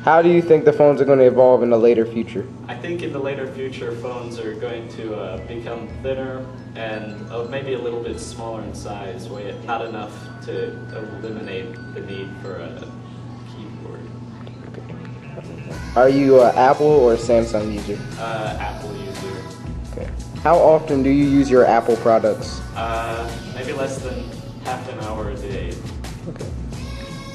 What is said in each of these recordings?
How do you think the phones are going to evolve in the later future? I think in the later future, phones are going to become thinner and maybe a little bit smaller in size, not enough to eliminate the need for a keyboard. Are you an Apple or a Samsung user? Apple user. Okay. How often do you use your Apple products? Maybe less than half an hour a day. Okay.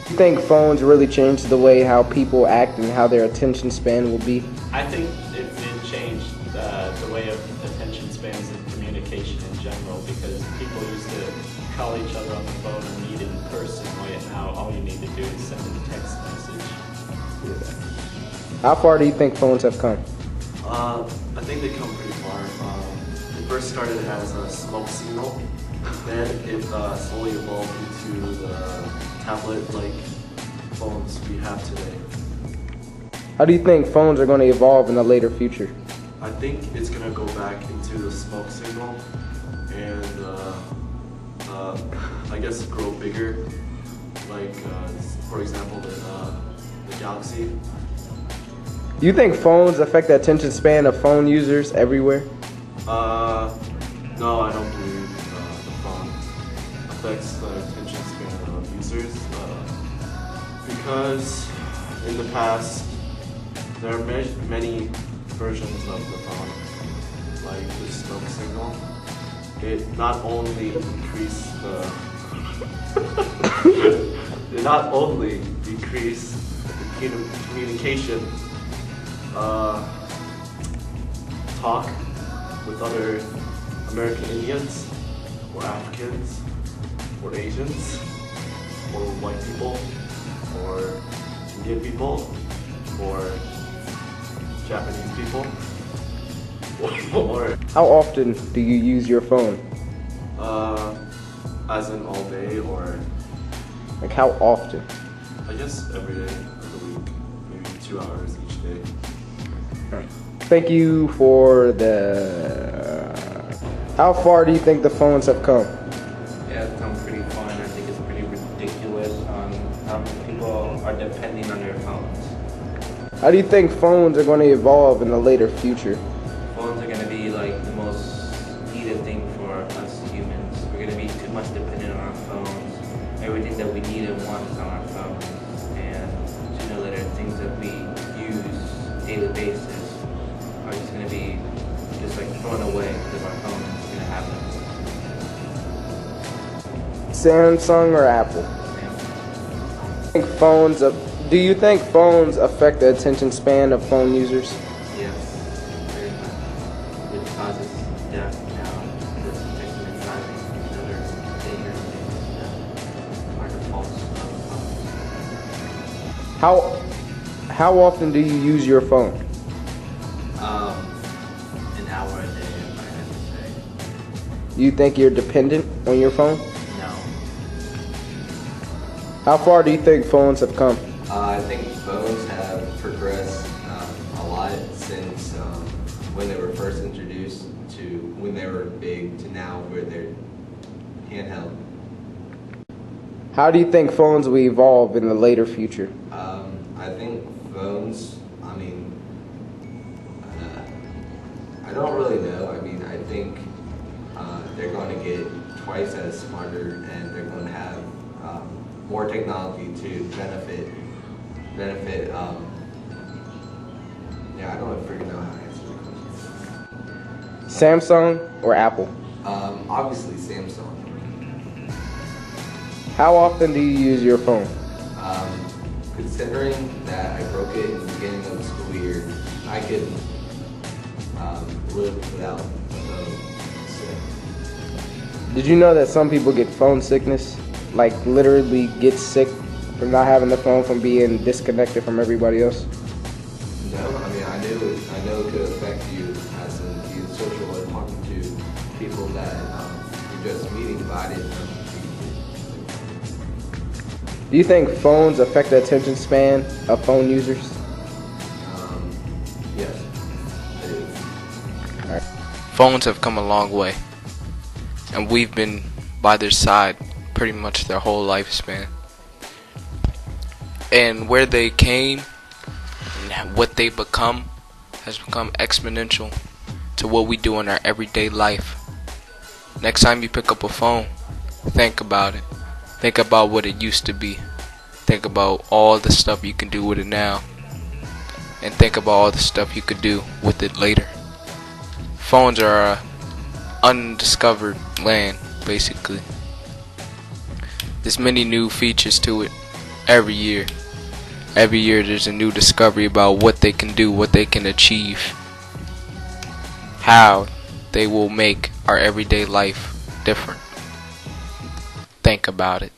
Do you think phones really change the way how people act and how their attention span will be? I think it changed the way of attention spans and communication in general, because people used to call each other on the phone or meet in person, where now all you need to do is send a text message. How far do you think phones have come? I think they come pretty far. It first started as a smoke signal, then it slowly evolved into the tablet-like phones we have today. How do you think phones are going to evolve in the later future? I think it's going to go back into the smoke signal and I guess grow bigger, like for example the Galaxy. Do you think phones affect the attention span of phone users everywhere? No, I don't believe the phone affects the attention span of users because in the past there are many versions of the phone, like the smoke signal. It not only increased the communication talk with other American Indians, or Africans, or Asians, or white people, or Indian people, or Japanese people, or How often do you use your phone? as in all day, or Like how often? I guess every day of the week, maybe 2 hours each day. Thank you for the... How far do you think the phones have come? Yeah, it's come pretty far, and I think it's pretty ridiculous on how people are depending on their phones. How do you think phones are going to evolve in the later future? Phones are going to be like the most needed thing for us humans. We're going to be too much dependent on our phones. Everything that we need and want is on our phones. And sooner or later, things that we use daily basis are just going to be just like thrown away because our phone is going to have them. Samsung or Apple? Do you think phones affect the attention span of phone users? Yes, very much. Which causes death now, this texting and driving, and other dangerous things that are the faults of How often do you use your phone? an hour a day, if I had to say. Do you think you're dependent on your phone? No. How far do you think phones have come? I think phones have progressed a lot since when they were first introduced to when they were big to now where they're handheld. How do you think phones will evolve in the later future? I think phones, I don't really know. I think they're going to get twice as smarter and they're going to have more technology to benefit. Yeah, I don't freaking know how to answer the question. Samsung or Apple? Obviously Samsung. How often do you use your phone? Considering that I broke it in the beginning of the school year, I could live without a phone. Did you know that some people get phone sickness? Like literally get sick from not having the phone, from being disconnected from everybody else? No, I know it could affect you as in being social and talking to people that you're just meeting, but I didn't know. Do you think phones affect the attention span of phone users? Yes, it is. Phones have come a long way, and we've been by their side pretty much their whole lifespan. And where they came and what they become has become exponential to what we do in our everyday life. Next time you pick up a phone, think about it. Think about what it used to be. Think about all the stuff you can do with it now. And think about all the stuff you could do with it later. Phones are a undiscovered land, basically. There's many new features to it every year. Every year there's a new discovery about what they can do, what they can achieve, how they will make our everyday life different. Think about it.